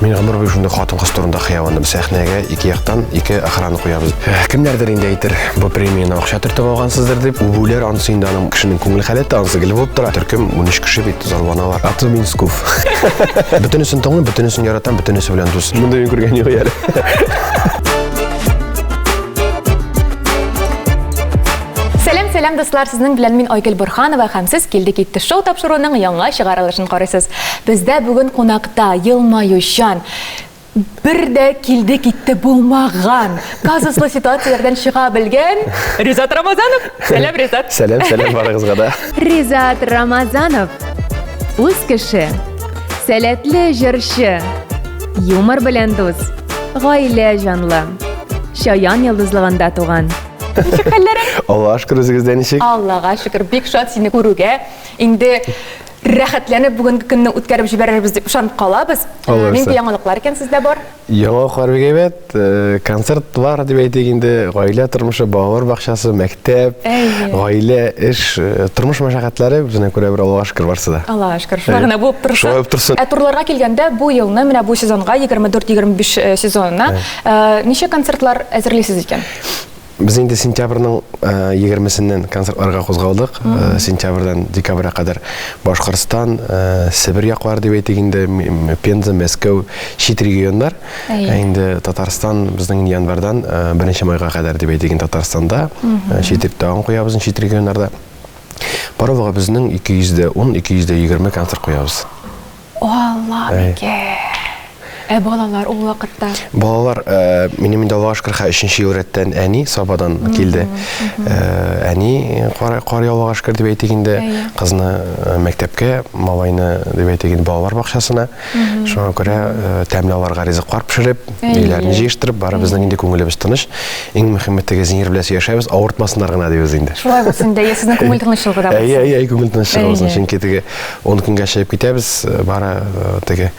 Мен гомер бою шундай хатын-кыз турында хыялланып, сәхнәгә ике яктан ике охрана куябыз. Кемнәрдер инде әйтер, бу премияны акча төртеп алгансыздыр дип, үләр анысы инде аның кешенең күңел халәте анысы гел булып тора. Төркем 13 кеше бит зарланалар. Аты Минсков. Бөтенесен тыңлый, бөтенесен яратам, бөтенесе белән дус. Монда мин күргән юк әле. Сәлам дуслар, сезнең белән мин Айгөл Борханова һәм сез килдек итте шоу тапшыруның яңа чыгарылышын карыйсыз. Бездә бүген кунакта елмаючан бер дә килдек итте булмаган казуслы ситуацияләрдән чыга белгән Ризат Рамазанов. Сәлам, Ризат. Сәлам барыгызга да. Ризат Рамазанов үз кеше, сәләтле җырчы, юмор белән дус, гаилә җанлы, шаян йолдызлыгында туган. Ничек хәлләрең? Аллаһка шөкер, үзегездә ничек? Аллага шөкер, бик шат сине күрүгә. Инде рәхәтләнеп бүгенге көнне үткәреп җибәрербез дип ышанып калабыз. Нинди яңалыклар икән сездә бар? Яңалыклар бик әйбәт. Концерт бар дип әйтик инде. Гаилә тормышы, балалар бакчасы, мәктәп, гаилә, эш, тормыш мәшәкатьләре безне күрә бер Аллаһка шөкер барсы да. Аллаһка шөкер. Шуларны булып торсын. Шулай булып торсын. Турларга килгәндә бу елны менә бу сезонга 24-25 сезонына ничә концертлар әзерлисез икән? Biz инде сентябрьнең 20-сеннән концертларга кузгалдык. Сентябрьдән декабрьгә кадәр Башкортстан, Сибир яклары дип әйтик инде, Пенза, Мәскәү, чит регионнар. Инде Татарстан безнең январьдан 1 майга кадәр дип әйтик инде Татарстанда, чит тагын куябыз чит регионнарда. Барлыгы безнең 210-220 концерт куябыз. Алла беке. Балалар ул вакытта. Балалар минем инде Аллаһка шөкер 3нче ел рәттән әни Сабадан килде. Әни кар ялга шөкер дип әйтик инде, кызны мәктәпкә, малайны дип әйтик инде балалар бакчасына. Шуңа күрә тәмләләргә ризыклар пешереп, өйләрне җыештырып, бары безнең инде күңелебез тыныч. Иң мөһиме тегезинер белән яшәбез, авыртмасыннар гына дибез инде. Шулай булсын да, сезнең күңел тынычлыгы да булсын. Күңел тынычлыгы булсын. Чөнки теге 10 көнгә чыгып китәбез, бары теге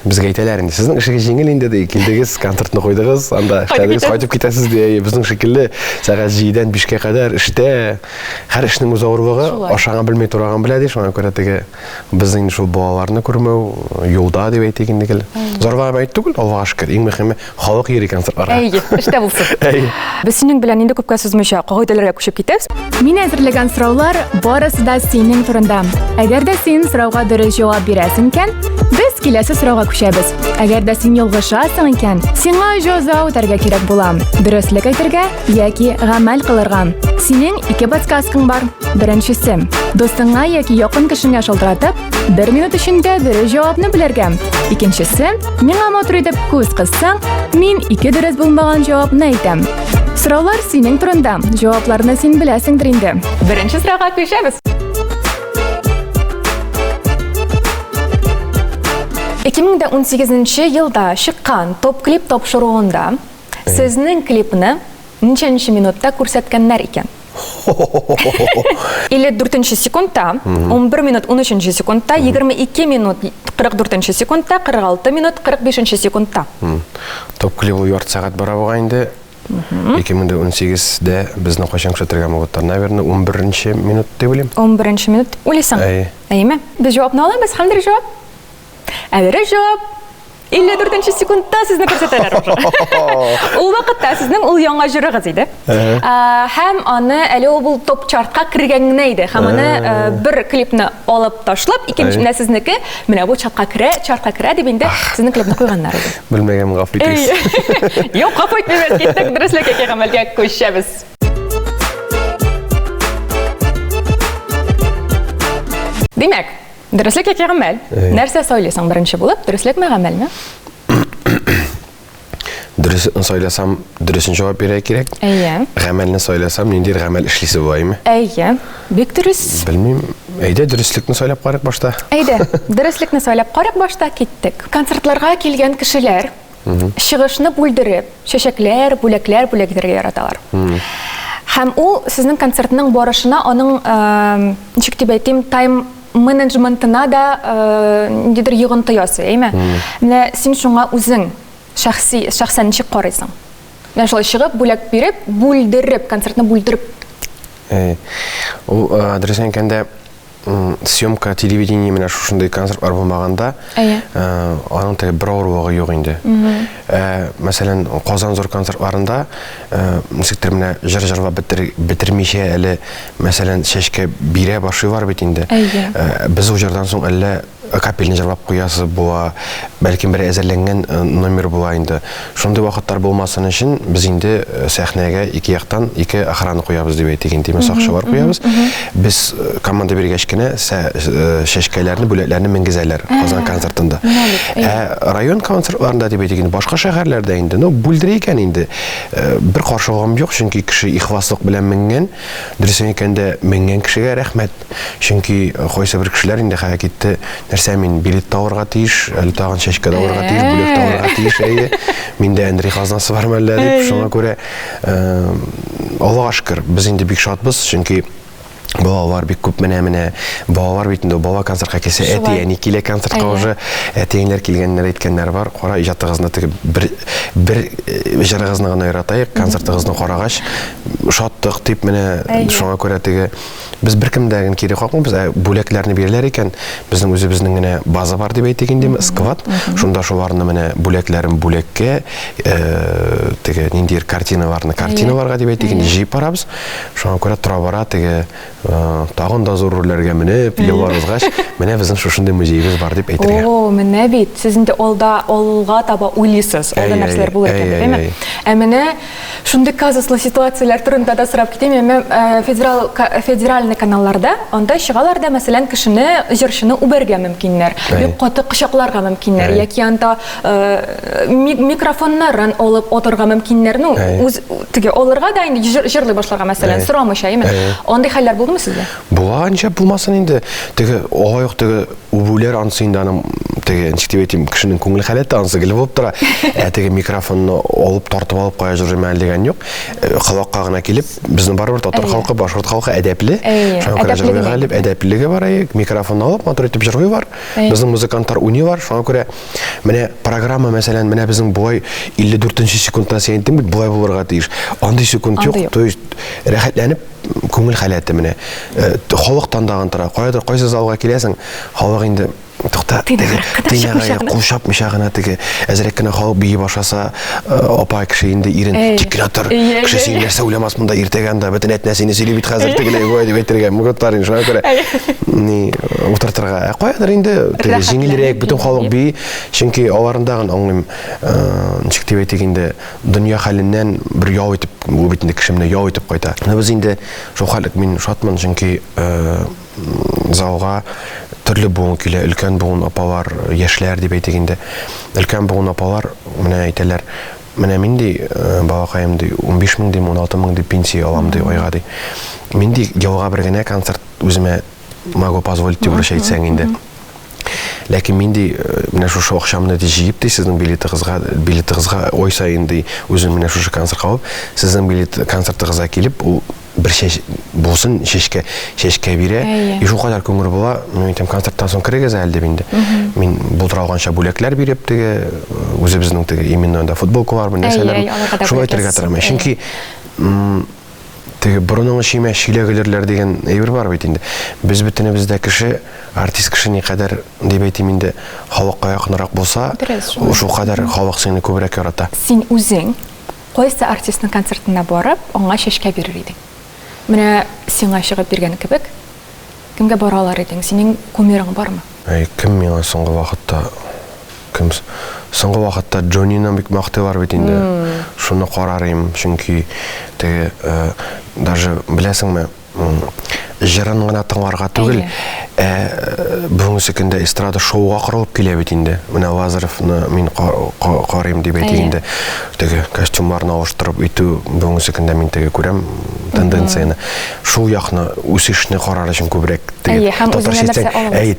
Безгә әйтәләр инде, сезнең эшегез җиңел инде ди, килдегез, концертны куйдыгыз, анда эшләдегез, кайтып китәсез ди. Безнең шикелле сәгать 7-дән 5-кә кадәр эштә, һәр эшнең үз авырлыгы, ашаган белмәй торган белә ди, шуңа күрә теге безнең шул балаларны күрмәү, юлда дип әйтик инде гел. Зарга әйт түгел, Аллаһка шөкер, иң мөһиме халык йөри концертларга. Эштә булсын. Без синең белән инде күпкә сүзмичә кагыйдәләргә күчеп китәбез. Мин әзерләгән сораулар барысы да синең турында. Әгәр дә син сорауга дөрес җавап бирәсең икән, без киләсе сорауга күчәбез. Әгәр дә син ялгышасың икән, сиңа җәза үтәргә кирәк була. Дөреслекә әйтергә яки гамәл кылырга. Синең 2 подсказкаң бар. Беренчесе, дустыңа яки якын кешеңә шалтыратып, 1 минут эчендә дөрес җавапны белергә. Икенчесе, миңа матур итеп күз кыссаң, мин 2 дөрес булмаган җавапны әйтәм. Сораулар синең турында. Җавапларны син беләсеңдер инде. Беренче сорауга күчәбез. 2018 елда чыккан топ-клип тапшыруында сезнең клипны ничәнче минутта күрсәткәннәр икән? 54 секундта, 11 минут 13 секундта, 22 минут 44 секундта, 46 минут 45 секундта. Топ-клип ул ярты сәгать бара булган инде. 2018-дә безне кайчан күрсәтергән булган, наверное, 11 минут дип уйлыйм. 11 минут уйлыйсың? Әйме? Без җавапны алабыз, хәмдер җавап. Әгәр җавап 54 секундта сезне күрсәтәләр уже. Ул вакытта сезнең ул яңа җырыгыз иде. Һәм аны әле ул топ чартка кергән иде. Һәм аны бер клипны алып ташлап, икенчесенә сезнеке менә бу чартка керә дип инде сезнең клипны куйганнар иде. Белмәгән гафу итегез. Юк, гафу итмәбез, киттек, дөреслеккә гамәлгә күчәбез. Димәк, дөреслеккә гамәл. Нәрсә сөйләсәң беренче булып, дөреслекме гамәлме? Дөресен сөйләсәм, дөресен җавап бирә кирәк. Гамәлне сөйләсәм, нинди гамәл эшлисе булаймы? Бик дөрес. Белмим. Әйдә, дөреслекне сөйләп карыйк башта. Әйдә, дөреслекне сөйләп карыйк башта, киттек. Концертларга килгән кешеләр чыгышны бүлдереп, чәчәкләр, бүләкләргә яраталар. Һәм ул сезнең концертның барышына, аның ничек дип әйтим, тайм менеджментына да ниндидер йогынты ясый, әйме? Менә син шуңа үзең шәхсән ничек карыйсың? Менә шулай чыгып, бүләк биреп, бүлдереп, концертны бүлдереп. Ул дөрес әйткәндә съемка телевидение менә шушындай концертлар булмаганда, аның теге бер авыруы юк инде. Мәсәлән, Казан зур концертларында ничектер менә җыр-җырлап бетермичә әле, мәсәлән, чәчкә бирә башлыйлар бит инде. Без ул җырдан соң әллә капельне җырлап куясы була, бәлки бер әзерләнгән номер була инде. Шундый вакытлар булмасын өчен без инде сәхнәгә ике яктан ике охрана куябыз дип әйтик инде, сакчылар куябыз. Без команда биргәч кенә шәшкәләрне, бүләкләрне менгезәләр Казан концертында. Район концертларында дип әйтик инде, башка шәһәрләрдә инде, бүлдерә икән инде. Бер каршылыгым юк, чөнки кеше ихласлык белән менгән, дөресен әйткәндә менгән кешегә рәхмәт. Чөнки кайсы бер кешеләр инде хәрәкәтте Сәмин билет тавырга тиеш, әле тагын чәчкә тавырга тиеш, бүләк тавырга тиеш, миндә Андрей хазнасы бармы әллә дип, шуңа күрә Аллага шөкер, без инде бик шатбыз, чөнки балалар бик күп менә балалар бит инде бала концертка килсә, әти-әни килә концертка уже, әти-әниләр килгәннәр әйткәннәр бар, кара иҗатыгызны теге бер җырыгызны гына яратайык, концертыгызны карагач, шаттык дип менә шуңа күрә теге без беркемдән кире калмыйбыз, бүләкләрне бирәләр икән, безнең үзебезнең генә база бар дип әйтик инде, сквад, шунда шуларны менә бүләкләрен бүләккә, теге ниндидер картиналарга дип әйтик инде, җыеп барабыз, шуңа күрә тора бара теге тагын да зур рольләргә менеп, елларызгач, менә безнең шушындый музейбез бар дип әйтергә. Менә бит, сез инде алга таба уйлыйсыз, алда нәрсәләр булыр икән, әйме? Менә шундый казуслы ситуацияләр турында да сорап китәм, федеральный каналларда, анда чыгалар да, мәсәлән, кешене, җырчыны үбәргә мөмкиннәр, бик каты кочакларга мөмкиннәр, яки анда микрофоннарын алып отырга мөмкиннәр, үз теге алырга да инде җырлый башларга, мәсәлән, сорамыйча, әйме? Андый хәлләр булдымы сездә? Була, анча булмасын инде. Теге агайык теге үбүләр ансы инде аның теге ничек әйтим, кешенең күңел халәте ансы гел булып тора. Теге микрофонны алып тартып алып кая җырлый дигән юк. Халыкка гына килеп, безнең барыбер татар халкы, башкорт халкы әдәпле. Шуңа күрә җырлыйга дип әдәплелеге бар, микрофонны алып, матур итеп җырлыйлар. Безнең музыкантлар уйныйлар, шуңа күрә менә программа, мәсәлән, менә безнең булай 54 секундта сәйнтем бит булай булырга тиеш. Андый секунд юк, то есть рәхәтләнеп күңел халәте менә халыктан дагын тора. Кайсы залга киләсең, халык инде тукта тыйнага кушап мишагына теге әзрәк кенә халык бии башласа, апа кеше инде ирен тикратор, кеше син нәрсә уйламас монда иртәгә анда бөтен әтнәсене сөйли бит хәзер тегеләй бу дип әйтергә мөгәттәр инде шуңа күрә ни утыртырга. Кайдыр инде теге җиңелрәк бөтен халык бии, чөнки аларындагы аңлыйм ничек дип әйтик инде дөнья хәленнән бер яу итеп, бу бит инде кеше менә яу итеп кайта. Без инде шул хәлек мин шатман, чөнки залга төрле буын килә, өлкән буын апалар, яшьләр дип әйтик инде. Өлкән буын апалар менә әйтәләр, менә мин ди балакаем ди 15 мең ди 16 мең ди пенсия алам ди айга ди. Мин ди елга бер генә концерт үземә могу позволить дип әйтсәң инде. Ләкин мин ди менә шушы акчамны ди җыеп ди сезнең билетыгызга ой сайын ди үзем менә шушы концертка алып, сезнең билет концертыгызга килеп, ул бер булсын чәчкә бирә. И шул кадәр күңел була, мин әйтәм концерттан соң керегез әле дип инде. Мин булдыра алганча бүләкләр биреп теге үзебезнең теге именно анда футболкалар белән нәрсәләр шулай әйтергә тырышам. Чөнки теге борыныңны шимә шиләгеләр дигән әйбер бар бит инде. Без бөтенебездә кеше, артист кеше ни кадәр дип әйтим инде, халыкка якынрак булса, шул кадәр халык сине күбрәк ярата. Син үзең кайсы артистның концертына барып, аңа чәчкә бирер идең? Менә сиңа чыгып биргән кебек, кемгә бара алар идең? Синең кумирың бармы? Кем миңа соңгы вакытта Джонинан бик мактыйлар бит инде. Шуны карарым, чөнки теге даже беләсеңме, җырын гына тыңларга түгел, бүгенге көндә эстрада шоуга кырылып килә бит инде. Менә Лазаровны мин карыйм дип әйтик инде. Теге костюмнарны алыштырып итү, бүгенге көндә мин теге күрәм тенденцияны. Шул якны үсешне карар өчен күбрәк теге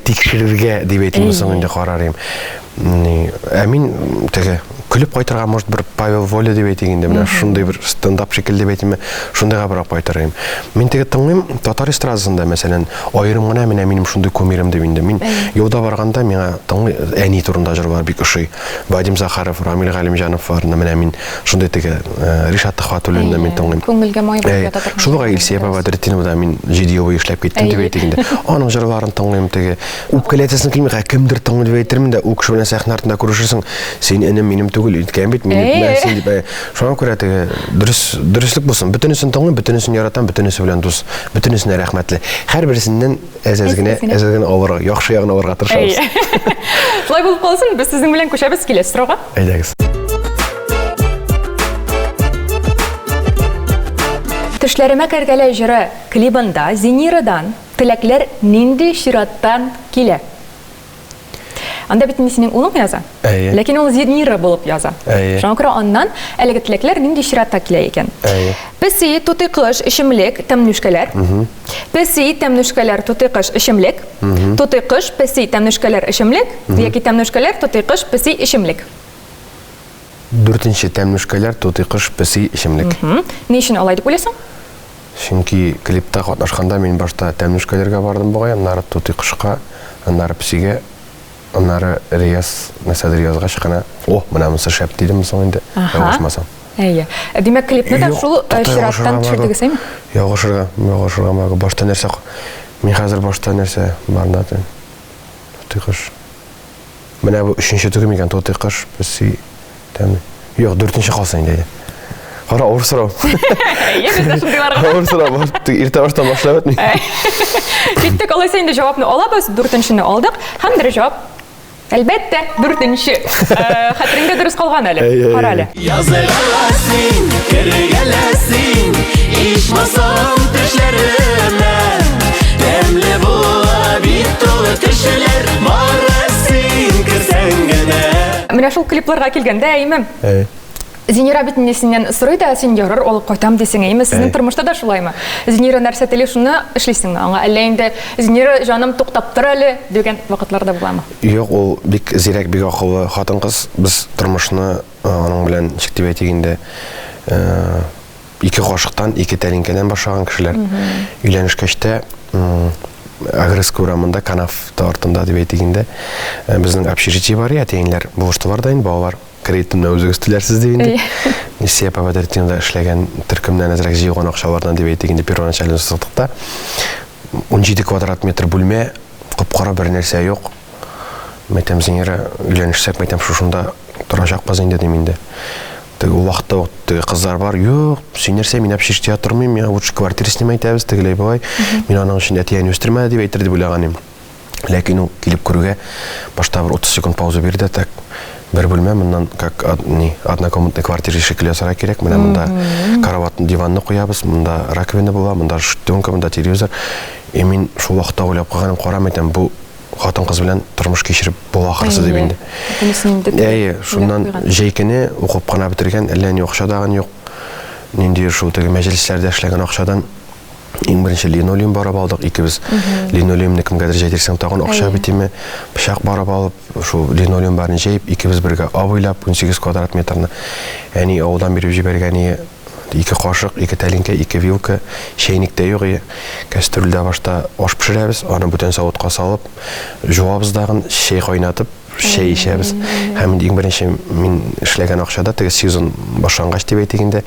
тикшерергә дип әйтим соң инде карарым. Мин теге күліп қайтырға может бір Павел Воля деп айтегенде мына шундай бір стендап шекілді деп айтыме шундайға бірақ қайтырайым. Мен теге тыңлайым татар эстрадасында мәселен айрым гына менің шундай көмерім деп инде. Мен юлда барганда миңа тыңлай әни турында жыр бар бик ошый. Вадим Захаров, Рамил Галимжанов бар. Мен шундай теге Ришат Тахватуллинда мен тыңлайым. Көңілге май болып жатыр. Шулга Илсия Бабадретдинова мен жидиовый эшләп кеттем деп айтегенде. Аның жырларын тыңлайым теге. Үпкәләтәсен килмәгә кемдер тыңлый деп әйтермен дә, у кеше белән сәхнә артында күрешерсең, син энем минем түгел, иткән бит, мен син дип. Шуңа күрә теге дөрестлек булсын. Бөтенесен тыңлыйм, бөтенесен яратам, бөтенесе белән дус, бөтенесенә рәхмәтле. Һәр берсеннән әз-әзгенә алырга, яхшы ягын алырга тырышабыз. Шулай булып калсын, без сезнең белән күчәбез киләсе сорауга. Әйдәгез. Төшләремә кергәле җыры клибында Зинирадан теләкләр нинди чираттан килә? Анда бит синең улың яза. Ләкин ул Зинира булып яза. Шуңа күрә аннан әлеге теләкләр нинди чиратта килә икән. Песи, тутыйкыш, ишемлек, тәмнүшкәләр. Песи, тәмнүшкәләр, тутыйкыш, ишемлек. Тутыйкыш, песи, тәмнүшкәләр, ишемлек. Яки тәмнүшкәләр, тутыйкыш, песи, ишемлек. Дүртенче тәмнүшкәләр, тутыйкыш, песи, ишемлек. Ни өчен алай дип уйлыйсың? Чөнки клипта катнашканда мин башта тәмнүшкәләргә бардым бугай, аннары тутыйкышка, аннары песигә, аннары Рияз, мәсәлән Риязга чыккана. О, менә монысы шәп дидем соң инде. Ялгышмасам. Әйе. Димәк клипны да шул чираттан төшердегезме? Ялгышырга башта нәрсә? Мин хәзер башта нәрсә барда тутыйкыш. Менә бу 3нче түгел микән тутыйкыш, песи, тәм. Юк, 4нче калсын инде. Ара авыр сорау. Әйе, без шундыйларга. Авыр сорау. Иртә баштан башлап бетми. Киттек, алайса инде җавапны алабыз, 4нчене алдык. Һәм дөрес җавап әлбәттә 4нче. Хәтереңдә дөрес калган әле. Кара әле. Языласың, кергәләсең, ичмасам төшләремә. Тәмле була бит тулы төшләр, барасың кирсәң генә. Менә шул клипларга килгәндә, әйме? Зинира бит синнән сорый да, син ярар алып кайтам дисең, әйме? Сезнең тормышта да шулаймы? Зинира нәрсә теле шуны эшлисеңме? Аңа әллә инде Зинира җаным туктап тор әле дигән вакытларда буламы? Юк, ул бик зирәк, бик акыллы хатын-кыз. Без тормышны аның белән чиктеп әйтегәндә ике гашыктан, ике тәлинкәдән башлаган кешеләр. Өйләнешкәч тә Агреск урамында, Канав артында дип әйтегәндә безнең общежитие бар, әтәйнләр булыштылар да инде, балалар кредитны үзегез түләрсез дип инде. Илсия Бабадретдинова эшләгән төркемнән әзрәк җыйган акчалардан дип әйтегәндә первоначально сатыкта 17 квадрат метр бүлмә, капкара бер нәрсә юк. Мәйтәм Зинира өйләнешсәк, мәйтәм шушында торачакбыз инде дим инде. Теге вакытта кызлар бар. Юк, син нәрсә, мин общежитие тормыйм, миңа лучше квартира снимайтабыз, тегеләй булай. Мин аның өчен әтияне үстермә дип әйтер дип уйлаган идем. Ләкин ул килеп күрүгә башта бер 30 секунд пауза бирде, так бер бүлмә моннан как однокомнатный квартира шикелле ясарга кирәк. Менә монда караватны, диванны куябыз, монда раковина була, монда штонка, монда телевизор. Мин шул вакытта уйлап калганым, карам әйтәм, бу хатын-кыз белән тормыш кичереп була ахырсы дип инде. Әйе, шуннан җәйкене укып кына бетергән, әллә ни акча дагы юк. Нинди шул теге мәҗлесләрдә эшләгән акчадан иң беренче линолеум барып алдык, икебез. Линолеумны кемгәдер җәйдерсәң тагын акча битеме? Пычак барып алып, шул линолеум барын җәйп, икебез бергә абыйлап 18 квадрат метрны әни авылдан биреп җибәргән. Ике кашык, ике тәлинкә, ике вилка, чәйник тә юк. Кастрюльдә башта аш пешерәбез, аны бүтән савытка салып, җуабыз дагын, чәй кайнатып, чәй ичәбез. Һәм иң беренче мин эшләгән акчада теге сезон башлангач дип әйтегәндә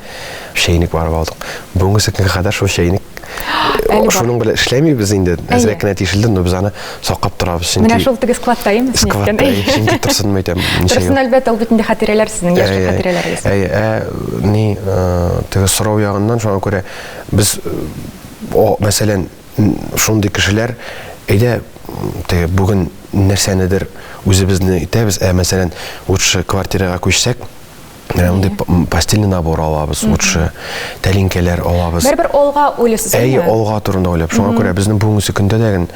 чәйник барып алдык. Бүгенге көнгә кадәр шул чәйник шуның белән эшләмибез инде. Әзрәк кенә тишелде, но без аны сакап торабыз. Менә шул теге складта имеш икән. Чөнки торсын мәйтәм. Торсын әлбәттә, ул бит инде хатирәләр сезнең, яшьлек хатирәләрегез. Ни теге сорау ягыннан шуңа күрә без мәсәлән шундый кешеләр әйдә теге бүген нәрсәнедер үзебезне итәбез, мәсәлән лучше квартирага күчсәк, менә постельный набор алабыз, лучше тәлинкәләр алабыз. Бер алга уйлыйсыз. Әйе, алга турында уйлап. Шуңа күрә безнең бүгенге көндә дәген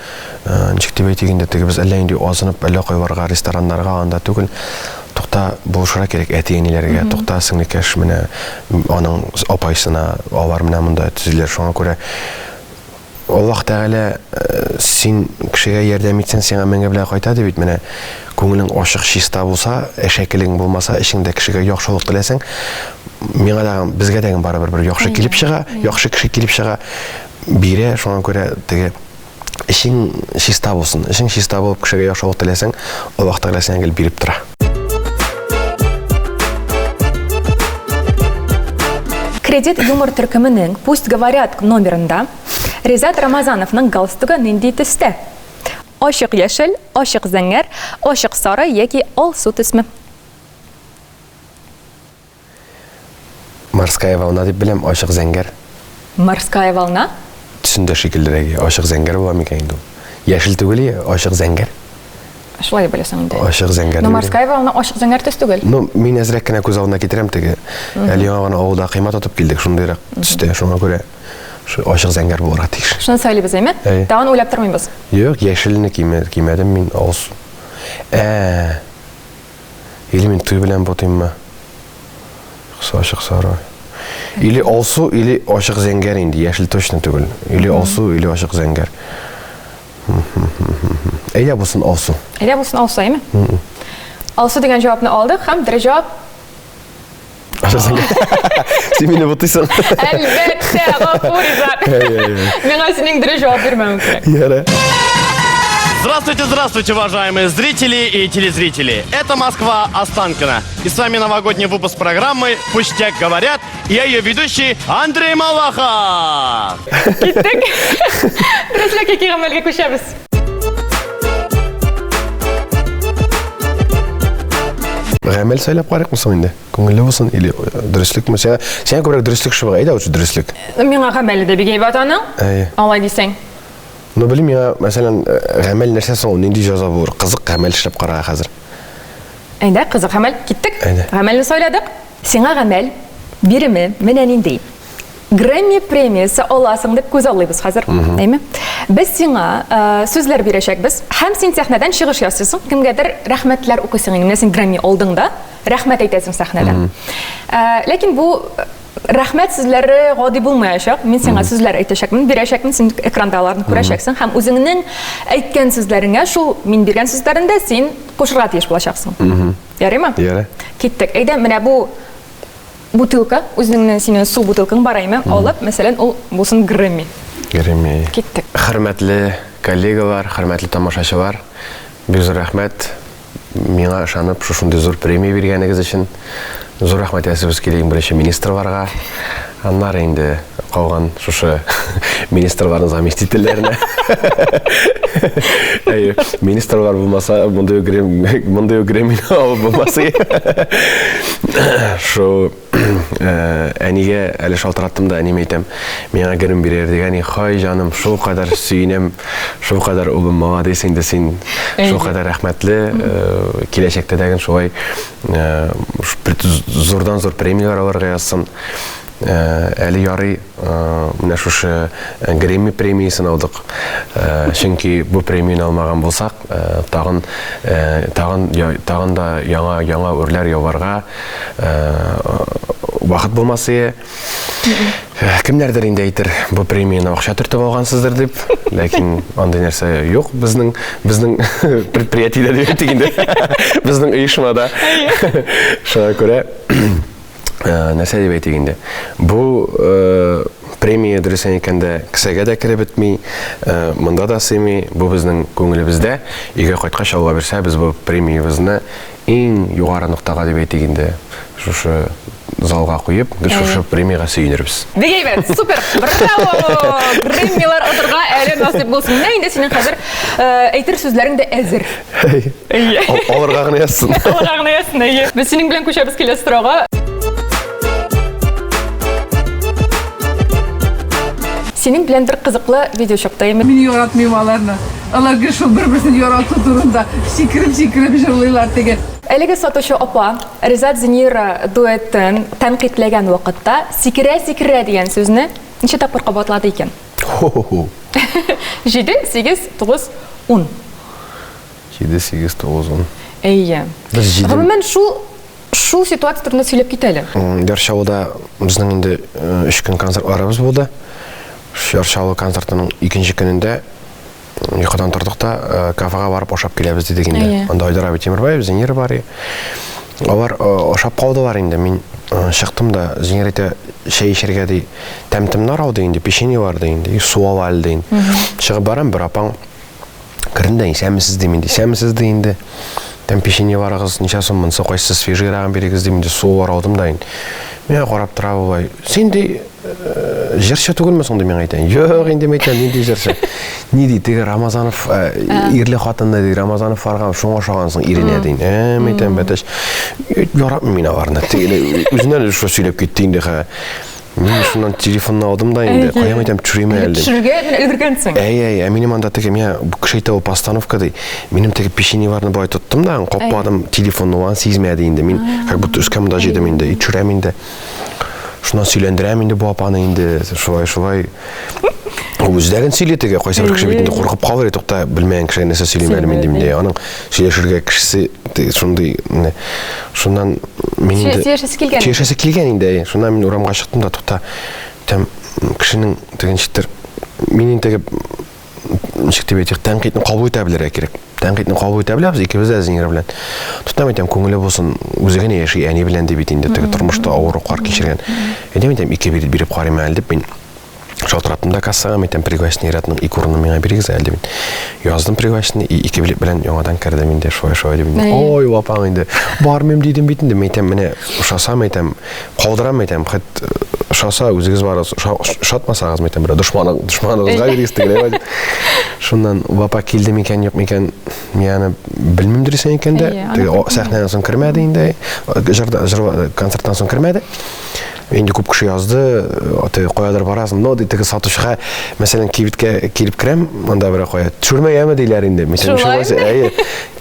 ничек дип әйтегәндә теге без әллә инде азынып, әллә кайварга рестораннарга анда түгел. Тукта булышырга кирәк әтиәниләргә, тукта сеңлекәш менә аның апайсына алар менә монда төзиләр. Шуңа күрә Аллаһ Тәгалә син кешегә ярдәм итсәң, сиңа меңгә белән кайтады бит. Менә күңелең ачык, чиста булса, әшәкелең булмаса, эшеңдә кешегә яхшылык теләсәң, миңа да безгә дә барыбер бер яхшы килеп чыга, яхшы кеше килеп чыга. Бирә, шуңа күрә теге эшең чиста булсын. Эшең чиста булып кешегә яхшылык теләсәң, Аллаһ Тәгалә сиңа биреп тора. Кредит юмор төркемінің «Пусть говорят» номерында Резат Рамазановның галстугы нинди төстә? Ашык яшел, ашык зәңгәр, ашык сары яки алсу төсме? Морская волна дип беләм, ашык зәңгәр. Морская волна? Төсендә шикеллерәге, ашык зәңгәр була микән инде? Яшел түгел, ашык зәңгәр. Шулай беләсең инде. Ашык зәңгәр. Но морская волна ашык зәңгәр төс түгел. Ну, мин әзрәк кенә күз алдына китерәм теге. Әле яңа авылда кыйммат тотып килдек, шундыйрак төстә, шуңа күрә ашык зәңгәр булырга тиеш. Шуны сөйлибез, әйме? Тагын уйлап тормыйбыз. Юк, яшелне кимәдем мин, алсу. Или мин туй белән ботыйммы? Ашык сары. Или алсу, или ашык зәңгәр инде, яшел точно түгел. Или алсу, или ашык зәңгәр. Әйдә булсын алсу. Әйдә булсын алсу, әйме? Алсу дигән җавапны алдык һәм дөрес җавап ашык зәңгәр. Син мине ботыйсың. Әлбәттә, гафур Изат. Миңа синең дөрес җавап бирмәүең кирәк. Яра. Здравствуйте, здравствуйте, уважаемые зрители и телезрители. Это Москва, Останкино. И с вами новогодний выпуск программы «Пустяк говорят». Я ее ведущий Андрей Малахов. Киттек. Дөреслеккә кигәмәлгә күчәбез. Гамәл сөйләп карыйк мисың инде? Күңелле булсын или дөреслекме? Сиңа күбрәк дөреслек шуга. Әйдә, үз дөреслек. Миңа гамәле дә бик әйбәт аның. Алай дисәң. Ну, белим, миңа, мәсәлән, гамәл нәрсә соң, нинди җаза булыр? Кызык гамәл эшләп карага хәзер. Әйдә, кызык гамәл, киттек. Гамәлне сөйләдек. Сиңа гамәл биреме менә нинди? Грэмми премиясе аласың дип күз аллыйбыз хәзер, әйме? Без сиңа сүзләр бирәчәкбез. Һәм син сәхнәдән чыгыш ясыйсың. Кемгәдер рәхмәтләр укысың. Менә син Грэмми алдың да, рәхмәт әйтәсең сәхнәдән. Ләкин бу рәхмәт сүзләре гади булмаячак. Мин сиңа сүзләр әйтәчәкмен, бирәчәкмен, син экранда аларны күрәчәксең һәм үзеңнең әйткән сүзләреңә шул мин биргән сүзләрендә син кушырга тиеш булачаксың. Ярыймы? Ярый. Киттек. Әйдә, менә бу бутылка, үзеңнең синең су бутылкаң бар әйме, алып, мәсәлән, ул булсын Грэмми. Грэмми. Киттек. Хөрмәтле коллегалар, хөрмәтле тамашачылар, бик зур рәхмәт. Миңа ышанып, шушындый зур премия биргәнегез өчен. Зур рәхмәт әйтәбез киләм беренче министрларга. Аннары инде калган шушы министрларның заместительләренә. Министрлар булмаса, мондый Грэмми булмаса. Шу әнигә әле шалтыраттым да, әниме әйтәм, миңа Грэмми бирер дигән, хай җаным, шул кадәр сөенәм, шул кадәр улым молодец инде син, шул кадәр рәхмәтле, киләчәктә дәген шулай зурдан зур премиялар алырга язсын. Әле ярый, менә шушы Грэмми премиясын алдык. Чөнки бу премияны алмаган булсак, тагын да яңа үрләр ябарга вакыт булмасы. Кемнәрдер инде әйтер, бу премияны акча төртеп алгансыздыр дип, ләкин андый нәрсә юк безнең предприятиедә дигәндә, безнең оешмада. Шуңа күрә нәрсә дип әйтегендә. Бу премия дөрес әйткәндә кесәгә дә кереп бетми, монда да сыймый, бу безнең күңелебездә. Өйгә кайткач Алла бирсә, без бу премиябызны иң югары ноктага дип әйтегендә шушы залга куеп, шушы премияга сөенербез. Бик әйбәт, супер. Браво! Грэммилар атырга әле насыйп булсын. Менә инде синең хәзер әйтер сүзләрең дә әзер. Алырга гына язсын. Алырга гына язсын. Без синең белән күчәбез киләсе торага. Синең белән бер кызыклы видео чыктым. Мин яратмыйм аларны. Алар шул бер-берсен ярату турында сикереп җырлыйлар теге. Әлеге сатучы апа Резат Зинира дуэтын тәнкыйтьләгән вакытта сикерә дигән сүзне ничә тапкыр кабатлады икән? 7, 8, 9, 10. 7, 8, 9, 10. Әйе. Гомумән шул ситуация турында сөйләп китәләр. Дәршауда безнең инде 3 көн концерт арабыз булды. Шаршалы концертінің екінші күнінде ұйқыдан тұрдық та кафеға барып ошап келеміз дегенде. Анда Айдар Аби Темірбаев, Зинер бар. Олар ошап қалдылар енді. Мен шықтым да Зинерете шай ішерге дей тәмтімнің арау дегенде, пешене бар дегенде, суал әлі дегенде. Шығып барам, бір апаң кіріндейін, сәмісіз дейменде, сәмісіз дейінді. Тәм пешене бар қыз, неше соң мұнсы қойсыз свежираған берегіз дейменде, суал араудым дайын. Мен қорап тұра болай, сен де жыршы түгіл ме сонда мен айтайын? Жоқ, енді мейтен, мен де жыршы. Не дейді, тегі Рамазанов, ерлі қатында дейді, Рамазанов барған, шоңға шоғансың, ирене дейін. Мейтен, бәтіш, yorап мен аварына, өзінен үші сөйлеп кеттейін де. Мен шунан телефонын алдым да енді, қоям айтам түреме әлдім. Түшірге үлгіргенсің? Менің анда тегі, мен күшейті ол постановка дей, менің тегі пешене барыны былай тұттым да, қоппадым телефонны оған сезме дейінде, мен как будто үскамда жедім енді, түрем енді. Шунан сөйлендірем енді бұл апаны енді, шулай. Өздәгін сөйлетіге, қойса бір кіші бетінде қорқып қалыр еді, оқта білмейін кіші нәсі сөйлемелі мен деймінде. Оның сөйлешірге кішісі, шунан мен енді... Тиешесі келген енді, шунан мен ұрамға шықтым да, тоқта кішінің тегіншіктер, мен енді нешіктеп етек тәнқейтін қабыл өтәбілер керек. Тәнқейтін қабыл өтәбілер, екеуіз әзіңері білен. Тоқтам етем, көңілі болсын, өзігіне еші әне білен деп етейінде, тұрмышта ауыр оқар кешірген. Етем, екі беріп қарим әлдіп, мен шалтыратымда кассаға метен приглашение ратының икурны меңа берегіз әлді мен. Яздым приглашение, екі біліп білен оңадан кәрді менде шуай деп мен. Ой, лапаң енді, бар мем дейдім бейтінде, метем міне ұшаса метем, қалдырам метем, қыт ұшаса өзіңіз бар, ұшатмасағыз метем, бір дұшманыңызға берегізді келе. Шундан лапа келді мекен, жоқ мекен, мені білмем дұресен екен де, сәхнәден соң кірмәді енді, концерттан соң кірмәді. Енді көп күші yazdı, қоядыр барасың, но дейті сатушыға, мәселен, кебітке келіп кірем, онда бір қояды. Түшірме әмі дейлер енді.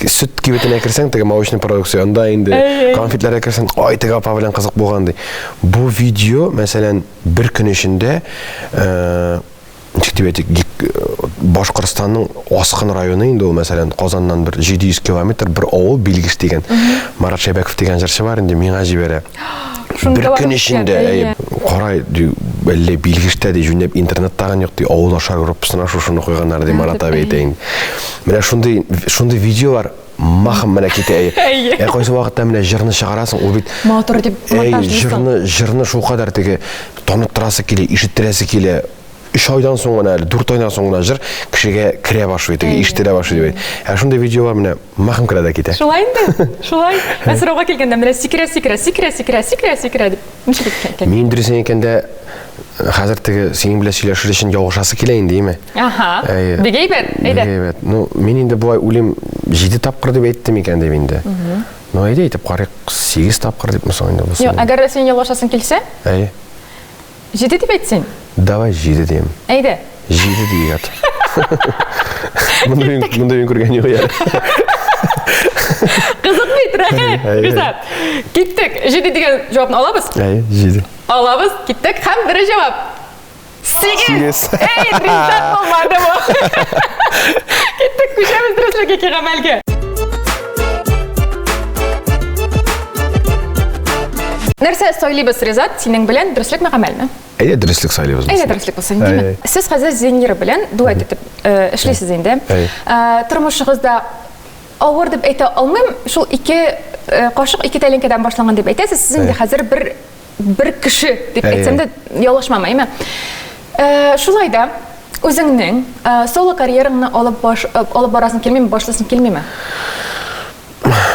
Сүт кебітіне әкірсең, молочный продукция, онда енді конфетлер әкірсең, ой, тігі апа білен қызық болған дей. Бұл видео, мәселен, бір күн ішінде, Башқұрстанның Осқын районы енді ол, мәселен, Қозаннан бір 700 километр бір ауыл Белгіш деген, Марат Шайбеков деген жыршы бар, енді мен жібері. Бір күн ішінде, қарай, әлі Белгішті де жүнеп интернеттаған жоқ, ауыл ашар группысына шушыны қойғанар де Марат абай етейін. Міне шундай видео бар, мақым міне кете қойсы уақытта міне жырны шығарасың, ол бет жырны шуқадар теге тонып тұрасы келе, ишіттіресі келе, 3 айдан соңына әлі, 4 айдан соңына жыр кішіге кіре башу еді, иштіре башу еді. Шундай видео бар, міне мақым кіреді кете. Шулай енді, шулай. Мәсірауға келгенде, міне секіре деп. Мен дүресен екенде, қазір тігі сенің біле сөйлешір үшін жауғышасы келейін дейме. Бегейбет, әйді. Мен енді бұлай өлем 7 тапқыр деп әйттім екен деп енді. Но әйді етіп қарек 8 тапқыр деп мұсың енді бұсын. Әгер сен жауғышасын келсе? 7 деп әйтсен? Давай 7 дейм. Әйді? 7 дейік ат. Мұнда мен көрген ең өйер. Қызық бейт, рахет. Güzel. Кеттік. 7 деген жауабын алабыз? 7. Алабыз, кеттік. Қам бірі жауап? 8. Ризат болмады бұл. Кеттік, көшеміз дұрыслық еке ғамәлге. Нәрсе сөйлейбіз, Ризат, сенің білен дұрыслық ме ғамәл ме? Дұрыслық сөйлейбіз. Дұрыслық болсын, деймін. Сіз қазір Зинер білен дуэт етіп ішлейсіз енді. Тұрмышығызда ауыр деп айта алмайм, шул қошық 2 тәлінкеден башланған деп айтасыз, сіздің де қазір бір кіші деп айтсам да ялашмамайым. Шулайда өзіңнің соло карьерыңны олып барасын келмей ме, башласын келмей ме?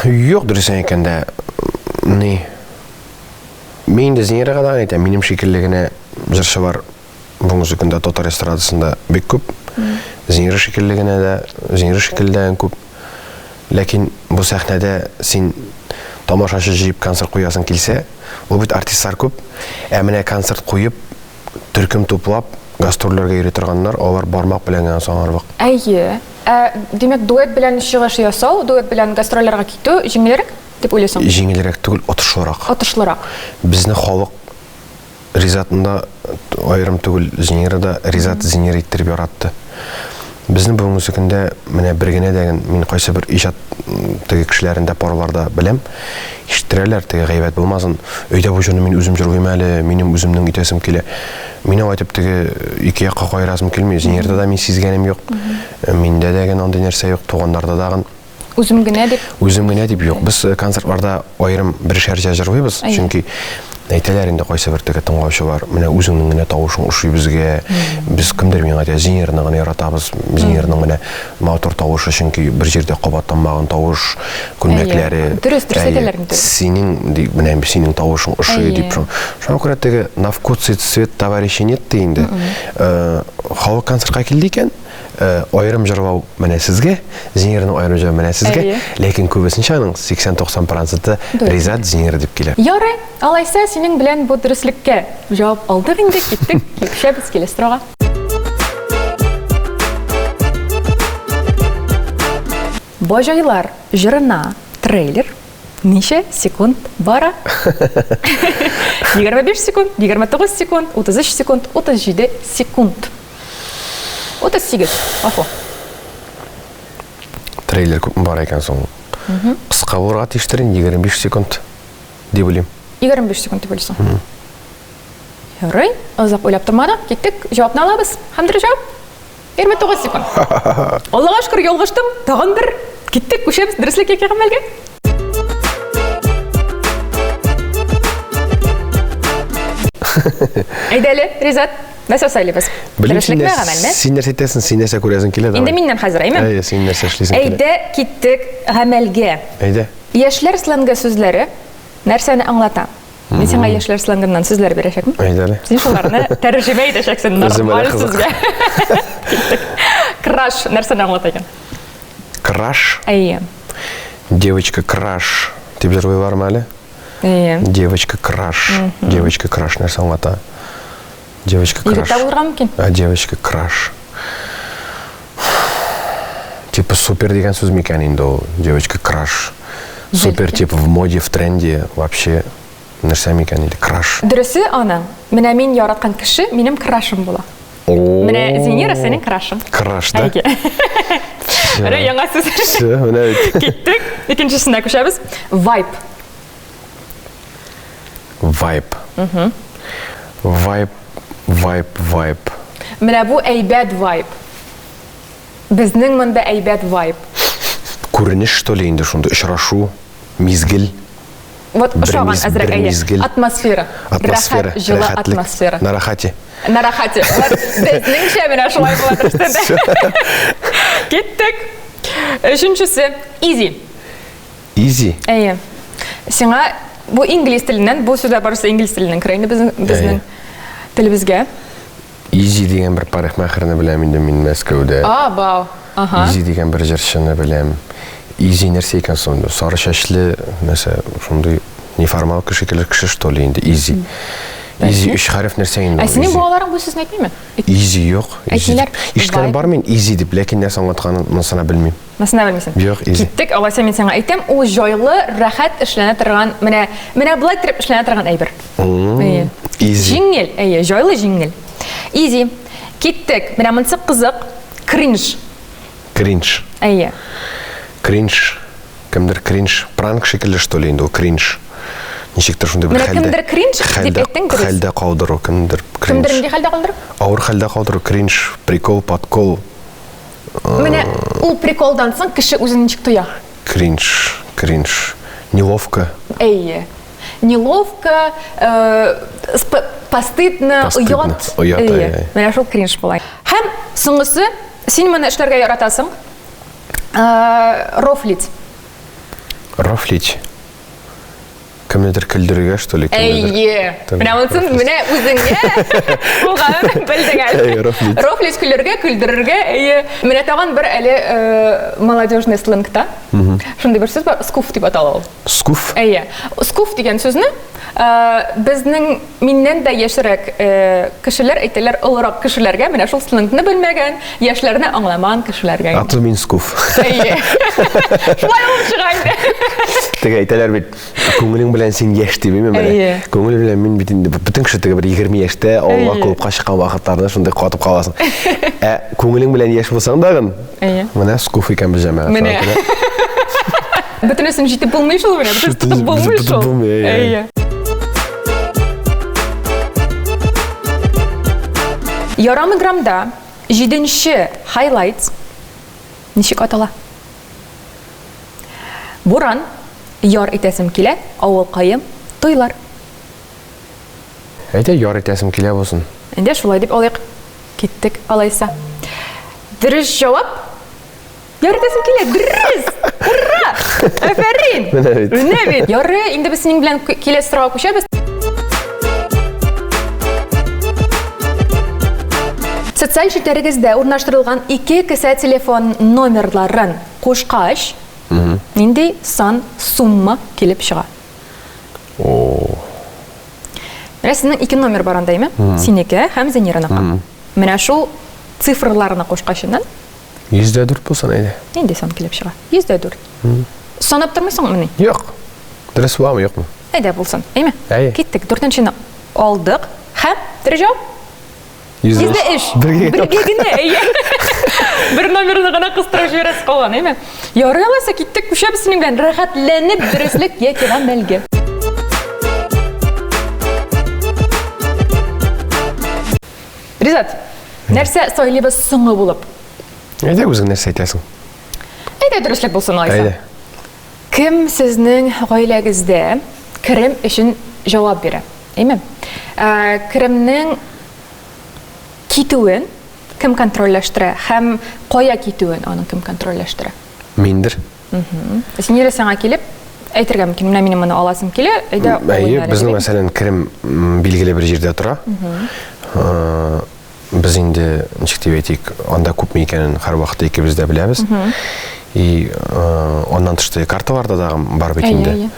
Жоқ, дұрысын екенде, мен де Зинерға да айтам, менің шекерлігіне жыршы бар бұл музыкында Тотар эстрадасында бек көп. Зинер шекелден көп. Ләкин бұл сәхнәдә сен тамашашы жиып концерт қоясың келсе, ол бит артисттар көп. Әміне концерт қойып, түркім топлап, гастроллерге үйре тұрғандар, олар бармақ білен ғана соңар бақ. Әйе. Демек, дуэт білен шығыш ясау, дуэт білен гастроллерға кету жеңілерік? Жеңілірек түгіл, отышлырақ. Біздің халық Ризатында айырым түгіл Зинерда Ризат Зинер еттіріп яратты. Біздің бұл музыкінде міне біргене деген мен қойса бір ишат тігі кішілерінде параларда білем. Иштірелер тігі ғайбет болмасын. Өйде бұл жөні мен өзім жүргім әлі, менің өзімнің үйтесім келе. Мен айтып теге икеге қойразым келмей, зинерді да мен сезгенім жоқ. Менде деген ондай нәрсе жоқ, туғандарда дағын. Өзім генә дип жоқ. Біз концертларда айрым бір шәрже жүрбейбіз, чөнки әйтәләр инде кайсы бер теге тыңлаучы бар. Менә үзеңнең генә тавышың ошый безгә. Без кемдер миңа әйтә, зинерны генә яратабыз. Зинерның менә матур тавышы, чөнки бер җирдә кабатланмаган тавыш, күлмәкләре. Дөрес әйтәләр инде. Синең тавышың ошый дип. Шуңа күрә теге на вкус цвет товарища нет инде. Халык концертка килде икән. Айрым җырлау менә сезгә, зинерның айрым җырлау менә сезгә, ләкин күбесенчә аның 80-90% Ризат зинер дип килә. Ярый, алайса синең белән бу дөреслеккә җавап алдык инде, киттек. Кешәбез килестрога. Божайлар җырына трейлер ничә секунд бара? 25 секунд, 29 секунд, 33 секунд, 37 секунд. 38, афо. Трейлер күп бар икән соң. Кыска булырга тиештирин 25 секунд дип уйлыйм. 25 секунд дип уйлыйсың. Ярый, озак уйлап тормадык, киттек, җавапны алабыз. Һәм дөрес җавап 29 секунд. Аллага шөкер, ялгыштым. Тагын бер киттек, күчәбез дөреслеккә гамәлгә. Әйдәле, Ризат. Нәрсә сөйлибез? Дөреслекме гамәлме? Син нәрсә әйтәсең, син нәрсә күрәсең килә. Инде миннән хәзер әйме? Син нәрсә эшлисең килә. Әйдә, киттек гамәлгә. Әйдә. Яшьләр сленгы сүзләре нәрсәне аңлата? Мин сиңа яшьләр сленгыннан сүзләр бирәчәкмен. Әйдәле. Син шуларны тәрҗемә итәчәксең нормаль сүзгә. Краш нәрсәне аңлата икән? Краш? Әйе. Девочка краш. Дип җырлый бармы әле? Әйе. Девочка краш. Девочка краш нәрсә аңлата? Девочка краш. Девочка краш. Типа супер дигән сүз микән инде ул. Девочка краш. Супер типа в моде, в тренде, вообще нәрсә микән инде краш. Дөресе аны. Менә мин яраткан кеше минем крашым була. Менә Зинера синең крашың. Краш да? Менә яңа сүз. Киттек. Икенчесенә күчәбез. Vibe. Vibe. Менә бу әйбәт vibe. Безнең монда әйбәт vibe. Күренеш что ли инде шунда очрашу, мизгел. Вот ошаган әзрәк әйе. Атмосфера. Рәхәт, җылы атмосфера. Нарахати. Безнеңчә менә шулай була торсын. Киттек. Өченчесе easy. Easy. Әйе. Сиңа бу инглиз теленнән, бу сүзләр барысы инглиз теленнән кирәк безнең телебезгә. Easy дигән бер парикмахерны беләм инде мин Мәскәүдә. Бау. Easy дигән бер җырчыны беләм. Easy нәрсә икән соң? Сары чәчле, нәрсә, шундый неформал кеше что ли инде Easy. Easy үч хәреф нәрсә инде. Синең балаларың бу сүзне әйтмиме? Easy юк. Ишеткән бар мин Easy дип, ләкин нәрсә аңлатканын монсына белмим. Монсына белмисең? Юк, Easy. Киттек, алайса мин сиңа әйтәм, ул җайлы, рәхәт эшләнә торган, менә булай торып эшләнә торган әйбер. Easy. Җиңел, әйе, җайлы җиңел. Easy. Киттек, менә монсы кызык, cringe. Әйе. Cringe. Кемдер cringe. Пранк шикелле что ли инде ул cringe. Ничектер шундай бер хәлдә. Кемдер cringe дип әйттең дөрес. Хәлдә калдыру, кемдер cringe. Кемдер нинди хәлдә калдыру? Авыр хәлдә калдыру, cringe, прикол, подкол. Менә ул приколдан соң кеше үзен ничек тоя? Cringe. Неловко. Әйе. Неловко, постыдно, уят. Әйе. Менә шул cringe була. Һәм соңгысы, син моны эшләргә яратасың. Рофлить. Кемнедер көлдерергә что ли? Әйе. Менә монсын менә үзеңгә булганын белдең әле. Рофлить көлдерергә, әйе. Менә тагын бер әле молодежный сленгта. Шундый бер сүз бар, скуф дип атала ул. Скуф? Әйе. Скуф дигән сүзне безнең миннән дә яшьрәк кешеләр әйтәләр, олырак кешеләргә, менә шул сленгны белмәгән, яшьләрне аңламаган кешеләргә. Аты мин скуф. Әйе. Шулай ул чыгайды. Теге әйтәләр бит, күңелең белән син яшь димме менә. Күңел белән мин бит инде бүтән кеше теге бер 20 яшьтә Алла клубка чыккан вакытларда шундый катып каласың. Күңелең белән яшь булсаң дагын, менә скуф икән бу җәмәгать. Бөтенесен җитеп булмый шул менә, бөтенесен булмый шул. Әйе. Ярымы граммда 7-нче highlights ничек атала? Буран, яр итәсем килә, авыл кайым, туйлар. Әйдә, яр итәсем килә булсын. Инде шулай дип алыйк. Киттек алайса. Дөрес җавап. Яр итәсем килә, дөрес. Ура! Афәрин. Менә бит. Яры, инде без синең белән киләсе сорауга күчәбез. Социаль челтәрегездә урнаштырылган 2 кесә телефон номерларын кушкач, нинди сан сумма килеп чыга? Менә сезнең 2 номер бар анда, әйме? Синеке һәм Зинираныка. Менә шул цифрларны кушкачыннан 104 булсын әйдә. Нинди сан килеп чыга? 104. Санап тормыйсыңмы ни? Юк. Дөрес буламы, юкмы? Әйдә булсын, әйме? Әйе. Киттек, 4-нчене алдык һәм дөрес 103. Бергә генә, әйе. Бер номерны гына кыстырып җибәрәс калган, әйме? Ярый алайса киттек, күчәбез синең белән рәхәтләнеп дөреслек яки гамәлгә. Ризат, нәрсә сөйлибез соңгы булып? Әйдә, үзең нәрсә әйтәсең? Әйдә, дөреслеклек булсын алайса. Әйдә. Кем сезнең гаиләгездә керем өчен җавап бирә? Әйме? Керемнең китүен кем контрольләштерә һәм кая китүен аның кем контрольләштерә? Миндер. Синере саңа килеп әйтергә мөмкин, менә минем моны аласым килә, әйдә. Әйе, безнең мәсәлән керем билгеле бер җирдә тора. Без инде ничек дип әйтик, анда күпме икәнен һәрвакыт икебез дә беләбез. И оннан тышты карталарда да бар бит инде.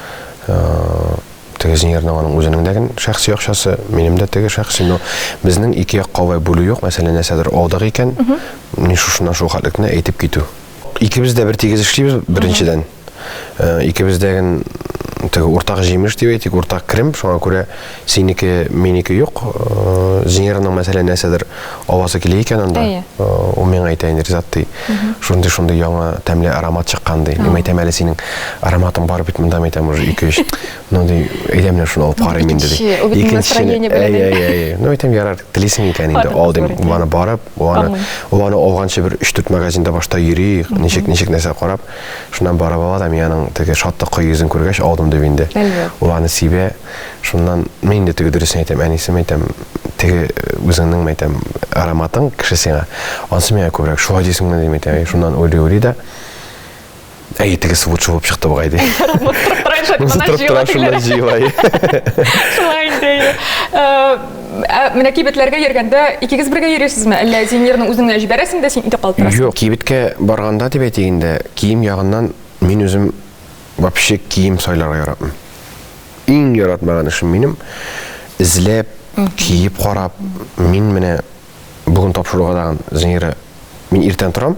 Теге Зинираның үзенең дәген шәхси акчасы, минем дә теге шәхси, но безнең ике як кавай бүлү юк. Мәсәлән, нәрсәдер алдык икән, мин шушына шул хәллекне әйтеп китү. Икебез дә бер тигез эшлибез беренчедән. Икебез дәген теге уртак җимеш дип әйтик, уртак керем, шуңа күрә синеке, минеке юк. Зинираның мәсәлән нәрсәдер авасы килә икән анда. Ул миңа әйтә инде, Ризат ди, шундый яңа тәмле аромат чыккан ди. Мин әйтәм әле синең ароматың бар бит, монда әйтәм уже 2-3. Ну ди, әйдә менә шуны алып карыйм инде ди. Икенче, әйе. Ну әйтәм ярар, телисең икән инде. Алдым, аны барып, аны алганчы бер 3-4 магазинда башта йөри, ничек нәрсә карап, шуннан барып алам, яның теге шатлык йөзен күргәч алдым дип инде. Ул аны сибә, шуннан мин дә теге дөресен әйтәм, әнисем әйтәм, теге үзеңнең әйтәм ароматың кеше сиңа. Ансы миңа күбрәк шулай дисеңме дип әйтәм, шуннан уйлый да. Әйе, теге сводчы булып чыкты бу гайды. Шулай җыйлай. Шулай инде. Менә кибетләргә йөргәндә икегез бергә йөрисезме? Әллә Зинираның үзеңне җибәрәсең дә син итеп калып торасың? Юк, кибеткә барганда дип әйтик инде, кием ягыннан мин үзем вообще кием сайларга яратмыйм. Иң яратмаган эшем минем изләп, киеп карап, мин менә бүген тапшыруга даган Зинира, мин иртән торам,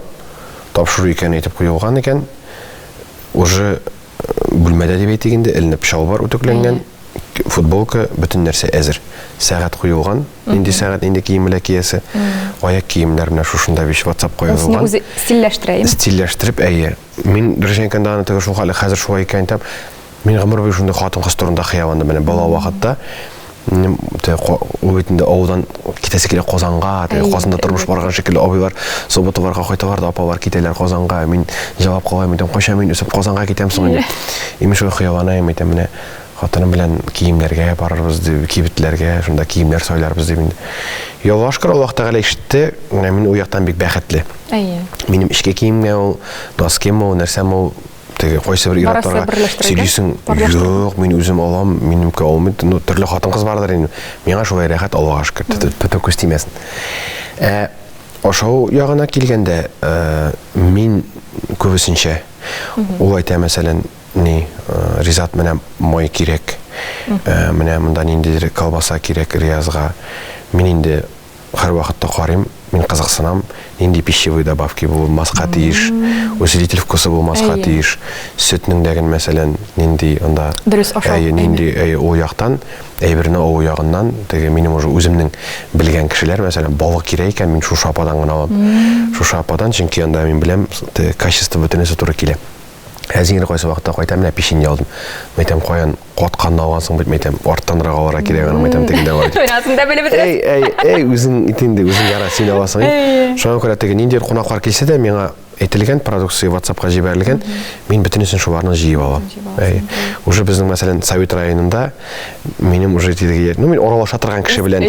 тапшыру икән әйтеп куелган икән. Уже бүлмәдә дип әйтик инде, эленеп шалбар үтекләнгән, футболка, бөтен нәрсә әзер. Сәгать куелган, инде сәгать инде киемләр киясе. Аяк киемнәр менә шушында биш WhatsApp куелган. Үзе стильләштерәйем. Стильләштереп, әйе. Мин дөресенкәндә аны теге шул хәле хәзер шулай икән дип, мин гомер буе шундый хатын-кыз турында хыялландым менә бала вакытта. Ул бит инде авылдан китәсе килә Казанга, Казанда тормыш барган шикелле абыйлар, Соботоварга кайталар да апалар китәләр Казанга. Мин җавап калайм, дим, кайчан мин үсеп Казанга китәм соң инде. Имеш хыялланайм, әйтәм менә хатыным белән киемнәргә барырбыз дип, кибетләргә, шунда киемнәр сайларбыз дип инде. Ялгашкыр Аллаһ Тәгалә ишетте, мин у яктан бик бәхетле. Әйе. Минем эшкә киемгә ул, носкем ул, нәрсәм ул, теге кайсы бер иратларга сөйлисең, юк, мин үзем алам, минемке алмый, ну төрле хатын-кыз бардыр инде. Миңа шулай рәхәт, Аллаһка шөкер, бөтен күз тимәсен. Ашау ягына килгәндә, мин күбесенчә ул әйтә мәсәлән, Ризат менә май кирәк, менә монда ниндидер колбаса кирәк Риязга. Мин инде һәрвакытта карыйм, мин кызыксынам, нинди пищевые добавки булмаска тиеш, усилитель вкусы булмаска тиеш, сөтнең дәген мәсәлән, нинди анда, нинди ул яктан, әйберне ул ягыннан, теге минем уже үземнең белгән кешеләр, мәсәлән, балык кирәк икән, мин шушы ападан гына алам. Шушы ападан, чөнки анда мин беләм, качество бөтенесе туры килә. Әзиңір қойсы вақытта қойтам, мына пешенде алдым. Мәйтем қоян қотқанын алғансың бет, мәйтем орттандырақ алара керегені мәйтем дегенде бар. Ойнасың да біле бітіресің. Өзің итінде өзің яра сен аласың. Шоған көрәт деген ендер қонақлар келсе де меңа әйтілген продукция WhatsApp-қа жіберілген, мен бүтінесін шубарынан жиып алам. Уже біздің мәселен Совет районында менің уже тедіге ер. Мен орала шатырған кіші білен,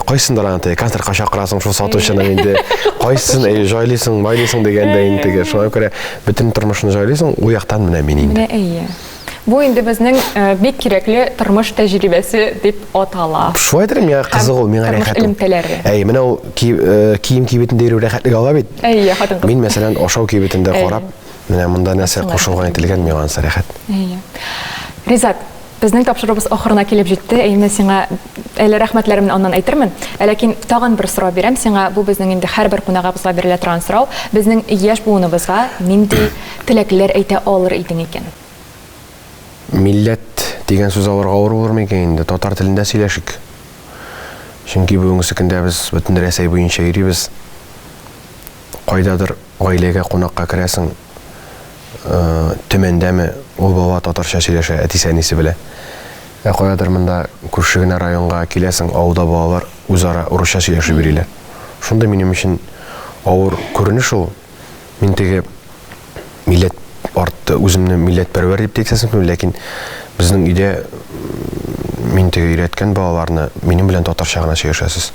қойсыңдар аңты, концертқа шақырасың, шу сатушына менде, қойсын, жайлайсың, майлайсың дегенде ентіге. Шоған көре бүтін тұрмышын жайлайсың, ұяқтан міне мен енді. Бұл енді біздің бек кереклі тұрмыш тәжірибесі деп атала. Шу айтырым, мен қызығы ол, мен рәхәтім. Мен ол киім киебетінде еру рәхәтлік ала бет. Мен мәселен ошау киебетінде қорап, мұнда нәрсе қошылған етілген мен ғанса рәхәт. Ризат, біздің тапшырыбыз ақырына келіп жетті. Әйімне сеңа әлі рәхмәтлерімін оннан айтырмын. Әлекен тағын бір сұрау берем. Сеңа бұл біздің енді әр бір қонағабызға беріле тұрған сұрау. Біздің еш буыныбызға менде тілеклер әйте алыр едің екен. Милләт деген сөз алырға ауыр болыр ма екен енді татар тілінде сөйлешік. Чөнки бүгінгі күнде біз бүтін Ресей бойынша йөрибез. Қайдадыр гаиләгә қонаққа кіресің, төмендәме ул бала татарча сөйләшә, әтисәнисе белә. Кайдадыр монда күрше генә районга киләсең, авылда балалар үзара урысча сөйләшеп йөриләр. Шунда минем өчен авыр күренеш ул. Мин теге милләт артты үземне милләт пәрвәр дип тексәсем, ләкин безнең өйдә мин теге өйрәткән балаларны минем белән татарча гына сөйләшәсез.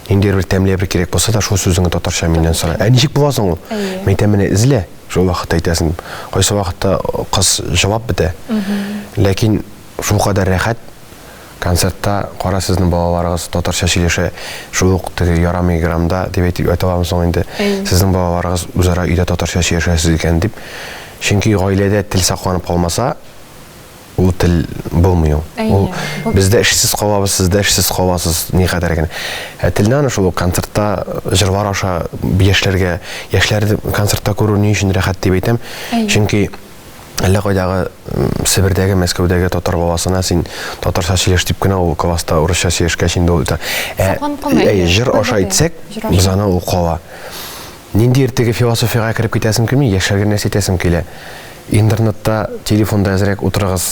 Инде бер тәмле бер кирәк булса да, шул сүзеңне татарча миннән сора. Ничек буласың ул? Мәйтәмене эзлә. Шул вакытта әйтәсең, кайсы вакытта кыз җавап бетә. Ләкин шул кадәр рәхәт концертта кара сезнең балаларыгыз татарча сөйләшә, шул ук теге ярамый грамда дип әйтә аламыз соң инде. Сезнең балаларыгыз үзара өйдә татарча сөйләшәсез икән дип. Чөнки гаиләдә тел сакланып калмаса, ул тел булмый. Ул бездә эшсез калабыз, сездә эшсез каласыз, ни кадәр икән. Телне шул концертта җырлар аша яшьләрне концертта күрү ни өчен рәхәт дип әйтәм. Чөнки әллә кайдагы Себердәге, Мәскәүдәге татар баласына син татарча сөйләш дип кенә ул класста урысча сөйләшкәч инде ул җыр аша әйтсәк, без аны ул кала. Нинди иртәге философияга кирип китәсем килми, яшәргә нәрсә итәсем килә. Интернетта, телефонда әзрәк утырыгыз,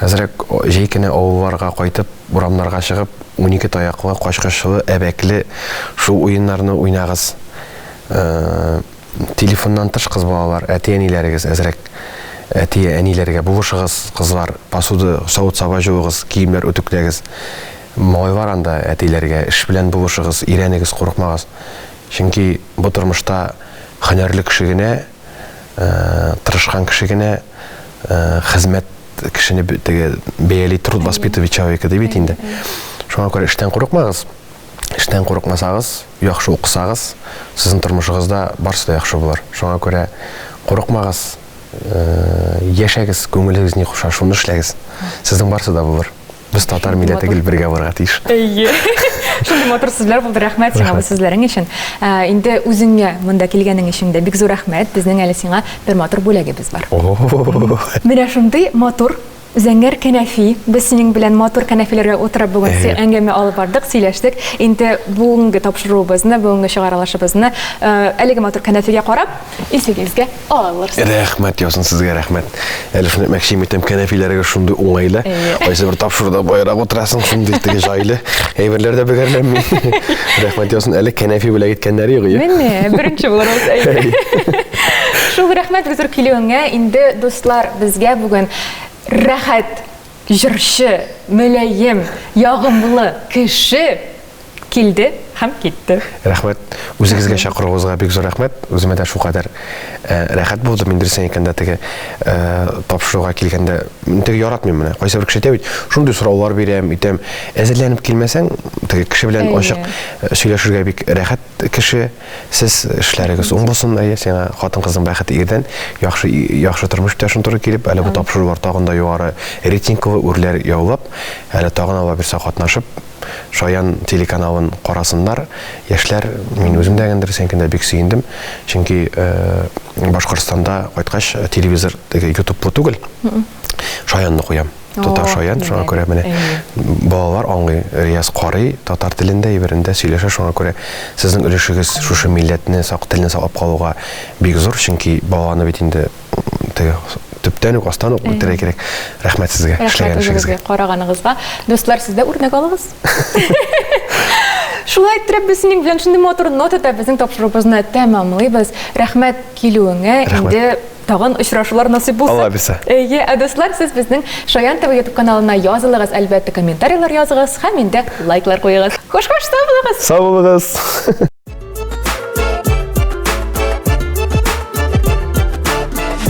әзрәк җәйкенә авылларга кайтып, урамнарга чыгып, 12 таяклы, качкычлы, әбәкле шул уеннарны уйнагыз. Телефоннан тыш кыз балалар, әти-әниләрегез әзрәк әти-әниләргә булышыгыз, кызлар, посуды савыт-саба җуыгыз, киемнәр үтүкләгез. Малайлар анда әтиләргә эш белән булышыгыз, ирәнегез, курыкмагыз. Чөнки бу тормышта һөнәрле кеше генә, тырышкан кеше генә, хезмәт кешене бәяли труд воспитывать человека дип бит инде. Шуңа күрә эштән курыкмагыз. Эштән курыкмасагыз, яхшы укысагыз, сезнең тормышыгызда барсы да яхшы булыр. Шуңа күрә курыкмагыз, яшәгез, күңелегез ни хуша, шуны эшләгез. Сезнең барсы да булыр. Без татар милләте гел бергә барырга тиеш. Шундый матур сүзләр булды, рәхмәт сиңа бу сүзләрең өчен. Инде үзеңә монда килгәнең өчен дә бик зур рәхмәт. Безнең әле сиңа бер матур бүләгебез бар. Менә шундый матур Зәңгәр кәнәфи, без синең белән матур кәнәфиләргә утырып бүген әңгәмә алып бардык, сөйләштек. Инде бүгенге тапшыруыбызны, бүгенге чыгарылышыбызны әлеге матур кәнәфигә карап, исегезгә алырсыз. Рәхмәт ясын сезгә, рәхмәт. Әле шуны мәкшим итәм, кәнәфиләргә шундый уңайлы. Кайсы бер тапшыруда байрак утырасың, шундый теге җайлы. Әйберләр дә бөгәрләнми. Рәхмәт ясын, әле кәнәфи бүләк иткәннәр юк. Менә, беренче булырбыз. Шул рәхмәт безгә килүеңә. Инде дуслар, безгә бүген рәхәт, җырчы, мөләем, ягымлы кеше килде һәм китте. Рәхмәт. Үзегезгә чакыруыгызга бик зур рәхмәт. Үземә дә шулкадәр рәхәт булды. Мин дөресен әйткәндә теге тапшыруга килгәндә теге яратмыйм менә. Кайсы бер кеше әйтә, шундый сораулар бирәм, итәм. Әзерләнеп килмәсәң, теге кеше белән ачык сөйләшергә бик рәхәт кеше. Сез эшләрегез уң булсын, сиңа хатын-кызның бәхете ирдән яхшы тормыш ташын туры килеп, әле бу тапшырулар тагын да югары рейтинглы үрләр яулап, әле тагын ала бирсә катнашып, Шаян телеканалын карасыннар. Яшьләр, мин үзем дә гендер бик сөендем. Чөнки Башкортстанда кайткач телевизор теге YouTube түгел. Шаянны куям. Татар Шаян, шуңа күрә менә балалар аңлый, рияз карый, татар телендә, ибәрендә сөйләшә, шуңа күрә сезнең өлешегез шушы милләтне, сак телне саклап калуга бик зур, чөнки баланы бит инде төптән үк астан ук үтәргә кирәк. Рәхмәт сезгә эшләгән эшегезгә. Караганыгызга. Дуслар, сездә үрнәк алыгыз. Шулай итеп без синең белән шундый матур нотада безнең тапшыруыбызны тәмамлыйбыз. Рәхмәт килүеңә. Инде тагын очрашулар насыйп булсын. Алла бирсә. Дуслар, сез безнең Шаян ТВ YouTube каналына язылыгыз, әлбәттә комментарийлар языгыз һәм инде лайклар куегыз. Хуш-хуш, сау булыгыз. Сау булыгыз.